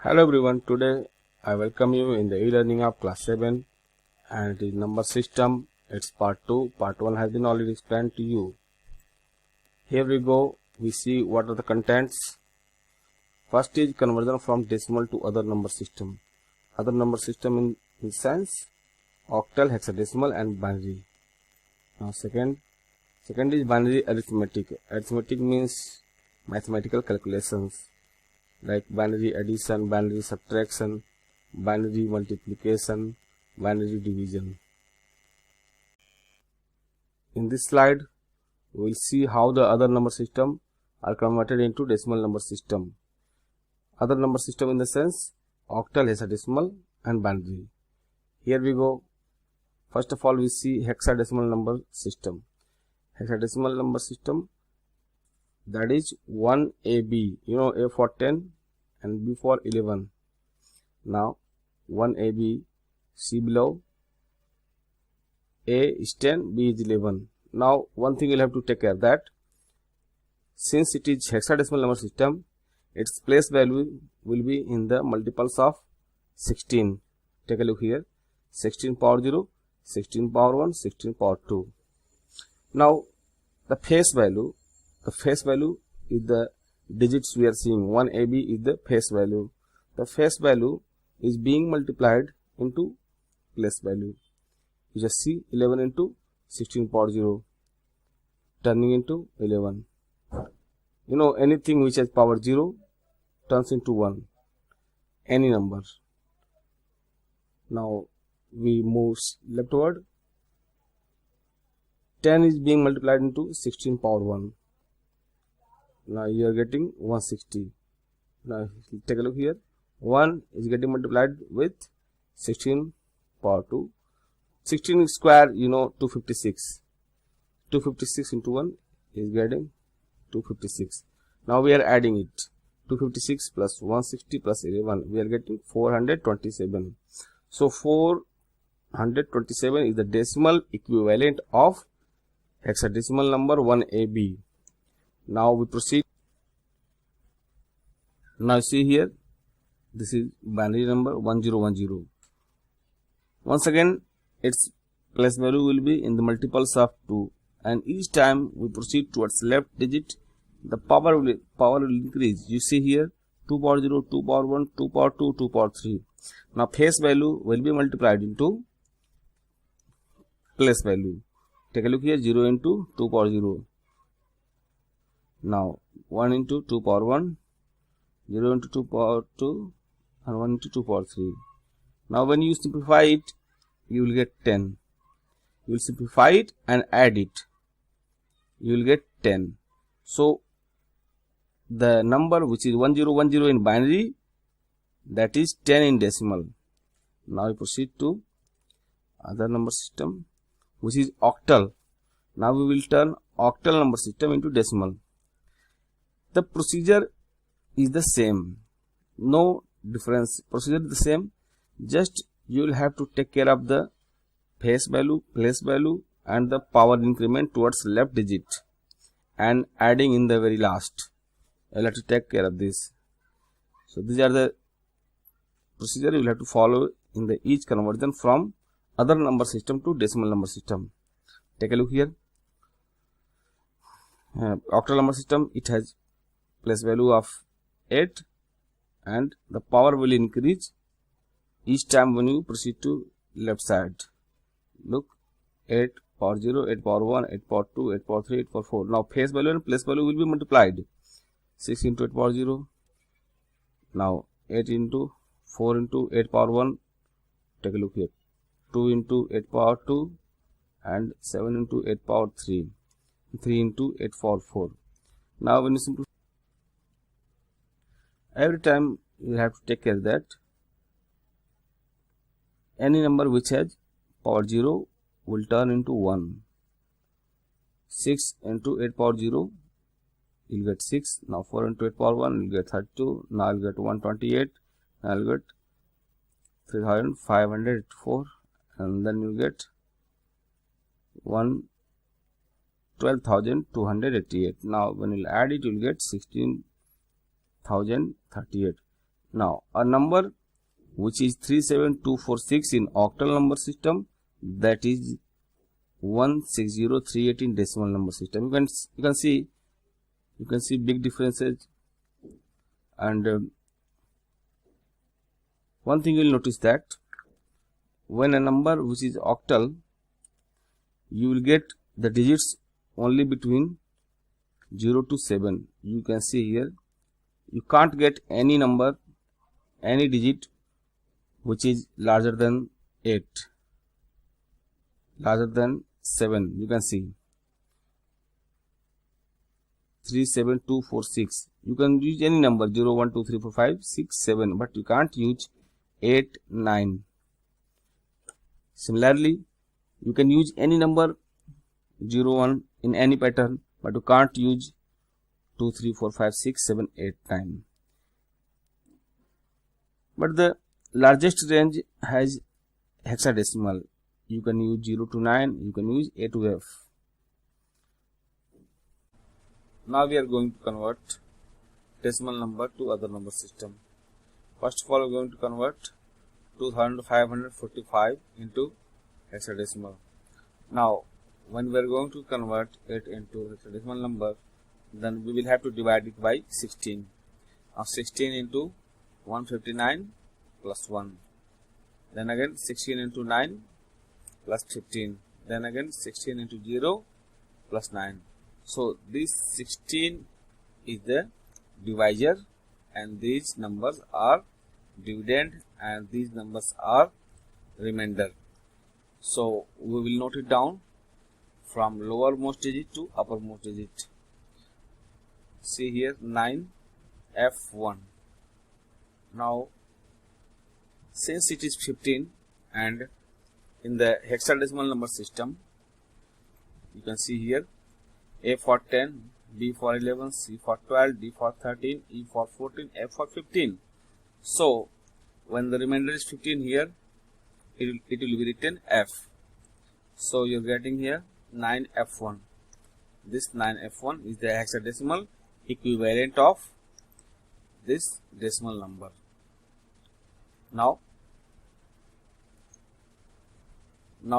Hello everyone, today I welcome you in the e-learning of class 7 and it is number system. It's part 2. Part 1 has been already explained to you. Here we go, we see what are the contents. First is conversion from decimal to other number system. Other number system in sense octal, hexadecimal and binary. Now second is binary arithmetic. Arithmetic means mathematical calculations like binary addition, binary subtraction, binary multiplication, binary division. In this slide, we will see how the other number system are converted into decimal number system. Other number system in the sense octal, hexadecimal and binary. Here we go. First of all, we see hexadecimal number system. Hexadecimal number system, that is 1AB, A for 10 and B for 11. Now 1AB, see below, A is 10, B is 11. Now one thing you will have to take care that since it is hexadecimal number system, its place value will be in the multiples of 16. Take a look here, 16 power 0, 16 power 1, 16 power 2. Now the face value is the digits we are seeing. 1AB is the face value. The face value is being multiplied into place value. You just see 11 into 16 power 0 turning into 11. Anything which has power 0 turns into 1. Any number. Now we move leftward. 10 is being multiplied into 16 power 1. Now you are getting 160. Now take a look here. 1 is getting multiplied with 16 power 2. 16 square, 256. 256 into 1 is getting 256. Now we are adding it. 256 plus 160 plus 11. We are getting 427. So 427 is the decimal equivalent of hexadecimal number 1AB. Now we proceed. Now see here, this is binary number 1010. Once again, its place value will be in the multiples of 2, and each time we proceed towards left digit, the power will increase. You see here, 2 power 0, 2 power 1, 2 power 2, 2 power 3. Now face value will be multiplied into place value. Take a look here, 0 into 2 power 0. Now 1 into 2 power 1, 0 into 2 power 2 and 1 into 2 power 3. Now when you simplify it, you will get 10. You will simplify it and add it. You will get 10. So the number which is 1010 in binary, that is 10 in decimal. Now we proceed to other number system which is octal. Now we will turn octal number system into decimal. The procedure is the same, no difference. Procedure is the same, just you will have to take care of the face value, place value and the power increment towards left digit and adding in the very last. You will have to take care of this. So these are the procedure you will have to follow in the each conversion from other number system to decimal number system. Take a look here. Octal number system, it has place value of 8 and the power will increase each time when you proceed to left side. Look, 8 power 0, 8 power 1, 8 power 2, 8 power 3, 8 power 4. Now face value and place value will be multiplied. 6 into 8 power 0. Now 8 into 4 into 8 power 1. Take a look here. 2 into 8 power 2 and 7 into 8 power 3. 3 into 8 power 4. Now when you simplify, every time you have to take care that any number which has power 0 will turn into 1. 6 into 8 power 0, you will get 6. Now 4 into 8 power 1, you will get 32. Now you will get 128. Now you will get 3504 and then you will get 12,288. Now when you will add it, you will get 16,038. Now a number which is 37246 in octal number system, that is 160318 in decimal number system. You can see big differences. And one thing you will notice that when a number which is octal, you will get the digits only between 0 to 7. You can see here you can't get any number, any digit which is larger than 8, larger than 7. You can see 37246. You can use any number 0, 1, 2, 3, 4, 5, 6, 7, but you can't use 8, 9. Similarly, you can use any number 0, 1 in any pattern, but you can't use 2, 3, 4, 5, 6, 7, 8, 9. But the largest range has hexadecimal. You can use 0 to 9, you can use A to F. Now we are going to convert decimal number to other number system. First of all, we are going to convert 2545 into hexadecimal. Now when we are going to convert it into hexadecimal number, then we will have to divide it by 16. Now 16 into 159 plus 1, then again 16 into 9 plus 15, then again 16 into 0 plus 9. So this 16 is the divisor and these numbers are dividend and these numbers are remainder. So we will note it down from lowermost digit to uppermost digit. See here 9 F1. Now since it is 15 and in the hexadecimal number system, you can see here A for 10, B for 11, C for 12, D for 13, E for 14, F for 15. So when the remainder is 15 here, it will be written F. So you are getting here 9F1. This 9F1 is the hexadecimal equivalent of this decimal number. Now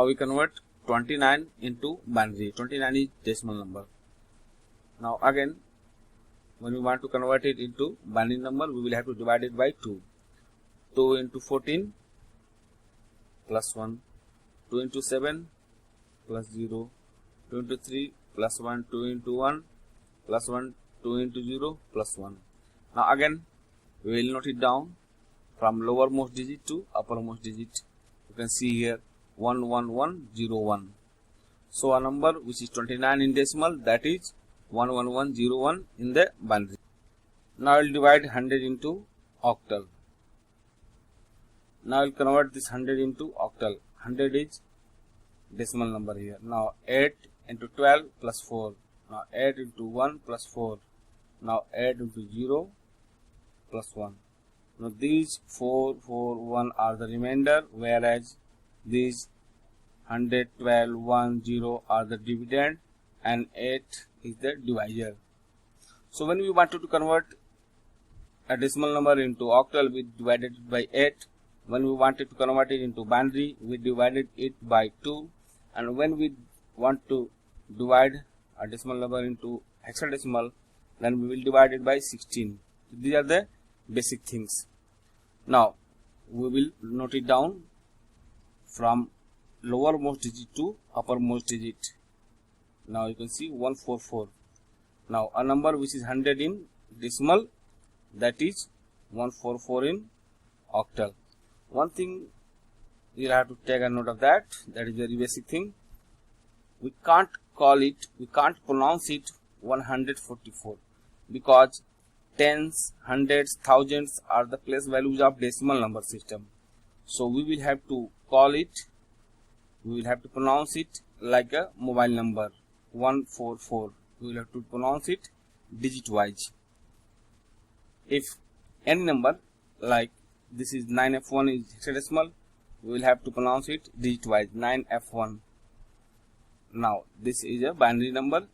we convert 29 into binary. 29 is decimal number. Now again, when we want to convert it into binary number, we will have to divide it by 2. 2 into 14 plus 1, 2 into 7 plus 0, 2 into 3 plus 1, 2 into 1 plus 1, 2 into 0 plus 1. Now again, we will note it down from lowermost digit to uppermost digit. You can see here 11101. So a number which is 29 in decimal, that is 11101 in the binary. Now I will divide 100 into octal. Now I will convert this 100 into octal. 100 is decimal number here. Now 8 into 12 plus 4. Now 8 into 1 plus 4. Now 8 into 0 plus 1. Now these 4, 4, 1 are the remainder, whereas these 100, 12, 1, 0 are the dividend and 8 is the divisor. So when we wanted to convert a decimal number into octal, we divided it by 8. When we wanted to convert it into binary, we divided it by 2. And when we want to divide a decimal number into hexadecimal, then we will divide it by 16. These are the basic things. Now we will note it down from lowermost digit to uppermost digit. Now you can see 144. Now a number which is 100 in decimal, that is 144 in octal. One thing you have to take a note of that is very basic thing. We can't pronounce it 144 because tens, hundreds, thousands are the place values of decimal number system. So we will have to pronounce it like a mobile number 144. We will have to pronounce it digit wise. If any number like this is 9F1 is hexadecimal, we will have to pronounce it digit wise 9F1. Now this is a binary number.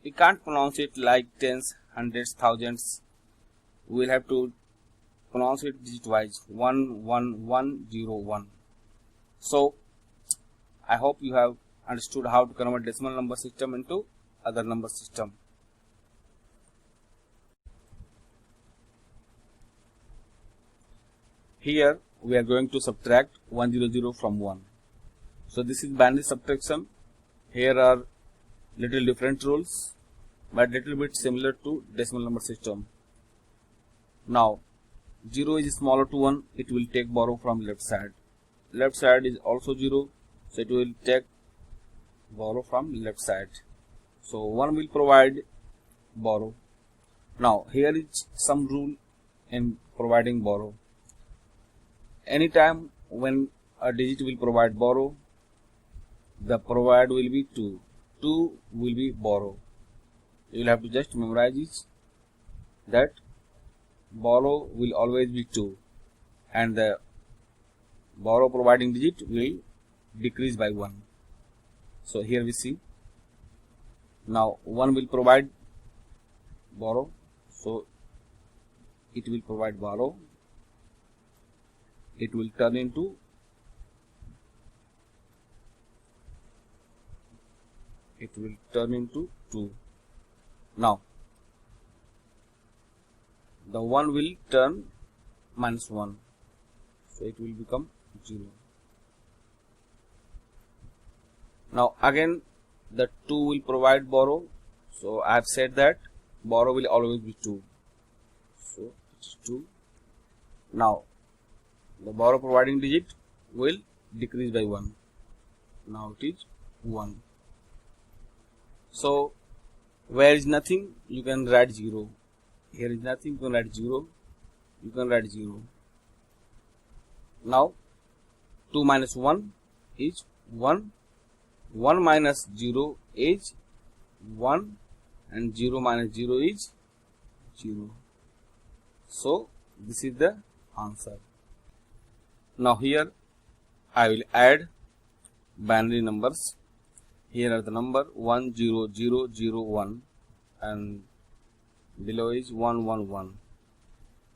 We can't pronounce it like tens, hundreds, thousands. We will have to pronounce it digit wise, 11101. So I hope you have understood how to convert decimal number system into other number system. Here we are going to subtract 100 from 1. So this is binary subtraction. Here are little different rules, but little bit similar to decimal number system. Now 0 is smaller to 1, it will take borrow from left side. Left side is also 0, so it will take borrow from left side. So 1 will provide borrow. Now here is some rule in providing borrow. Anytime when a digit will provide borrow, the provide will be 2. 2 will be borrow. You will have to just memorize it, that borrow will always be 2 and the borrow providing digit will decrease by 1. So here we see, now 1 will provide borrow, so it will provide borrow. It will turn into 2. Now the 1 will turn minus 1, so it will become 0. Now again the 2 will provide borrow, so I have said that borrow will always be 2, so it is 2. Now the borrow providing digit will decrease by 1. Now it is 1. So where is nothing, you can write 0. Here is nothing, you can write 0. You can write 0. Now 2 minus 1 is 1. 1 minus 0 is 1 and 0 minus 0 is 0. So this is the answer. Now here I will add binary numbers. Here are the number 10001 and below is 111.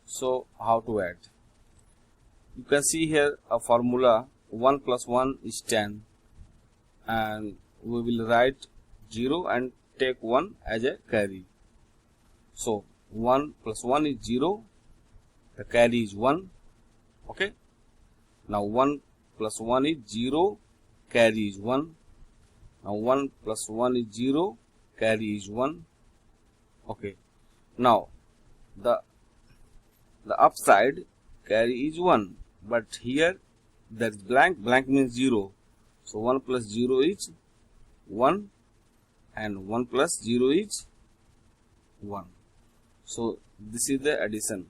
So how to add? You can see here a formula, 1 plus 1 is 10, and we will write 0 and take 1 as a carry. So 1 plus 1 is 0, the carry is 1. Okay. Now 1 plus 1 is 0, carry is 1. Now 1 plus 1 is 0, carry is 1. Okay. Now the upside carry is 1, but here there is blank. Blank means 0. So 1 plus 0 is 1 and 1 plus 0 is 1. So this is the addition.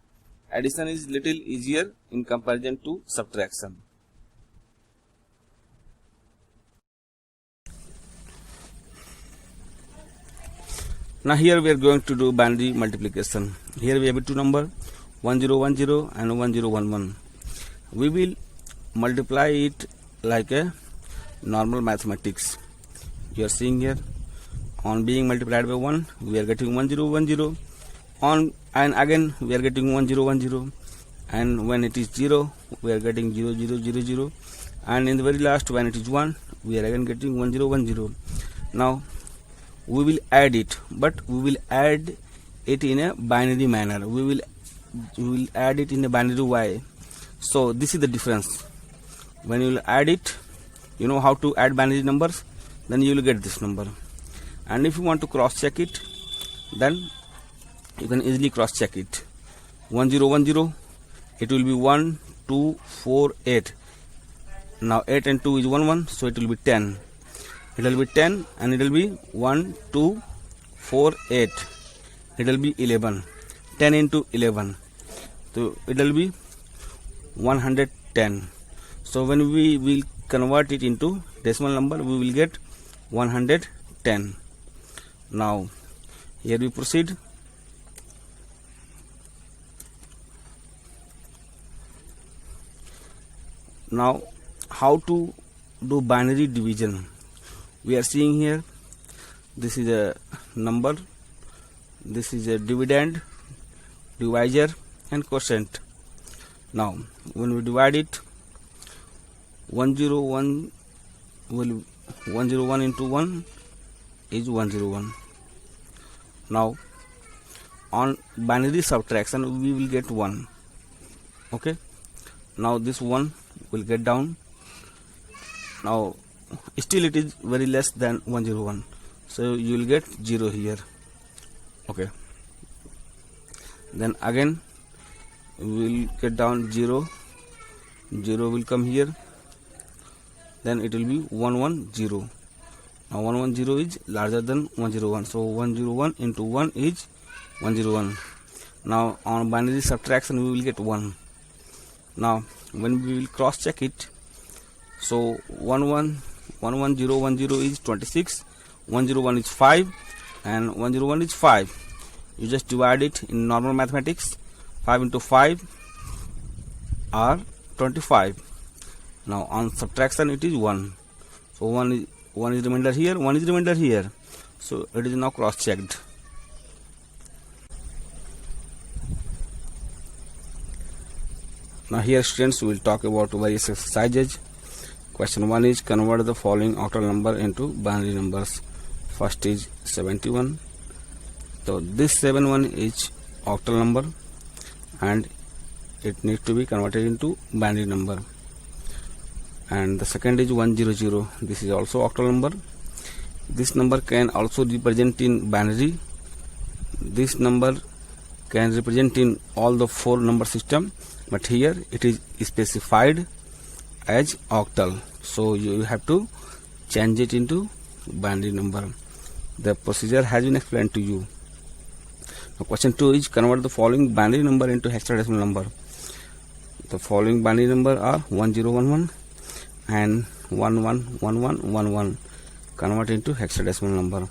Addition is little easier in comparison to subtraction. Now here we are going to do binary multiplication. Here we have two numbers, 1010 and 1011. We will multiply it like a normal mathematics. You are seeing here, on being multiplied by 1 we are getting 1010, on and again we are getting 1010, and when it is 0 we are getting 0000, and in the very last when it is 1 we are again getting 1010. Now we will add it, but we will add it in a binary manner. We will add it in a binary way. So this is the difference. When you will add it, you know how to add binary numbers, then you will get this number. And if you want to cross check it, then you can easily cross check it. 1010, it will be 1 2 4 8. Now 8 and 2 is 11, so it will be 10. It will be 10 and it will be 1 2 4 8. It will be 11. 10 into 11, so it will be 110. So when we will convert it into decimal number, we will get 110. Now here we proceed. Now how to do binary division? We are seeing here, this is a number, this is a dividend, divisor and quotient. Now when we divide it, 101 will 101 into 1 is 101. Now on binary subtraction we will get 1. Okay, now this 1 will get down. Now still it is very less than 101, so you will get 0 here. Okay, then again we will get down 0 will come here, then it will be 110. Now 110 is larger than 101, so 101 into 1 is 101. Now on binary subtraction we will get 1. Now when we will cross check it, so 11010 is 26, 101 is 5, and 101 is 5. You just divide it in normal mathematics. 5 into 5 are 25. Now on subtraction it is 1. So 1 is remainder here, 1 is remainder here. So it is now cross checked. Now here students will talk about various exercises. Question 1 is convert the following octal number into binary numbers. First is 71. So this 71 is octal number and it needs to be converted into binary number. And the second is 100. This is also octal number. This number can also represent in binary. This number can represent in all the 4 number system, but here it is specified as octal, so you have to change it into binary number. The procedure has been explained to you. Now question 2 is convert the following binary number into hexadecimal number. The following binary number are 1011 and 111111. Convert into hexadecimal number.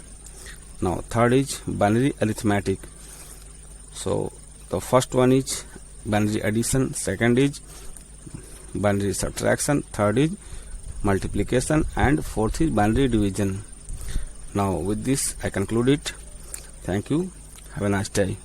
Now third is binary arithmetic. So the first one is binary addition, second is binary subtraction, third is multiplication, and fourth is binary division. Now with this I conclude it. Thank you. Have a nice day.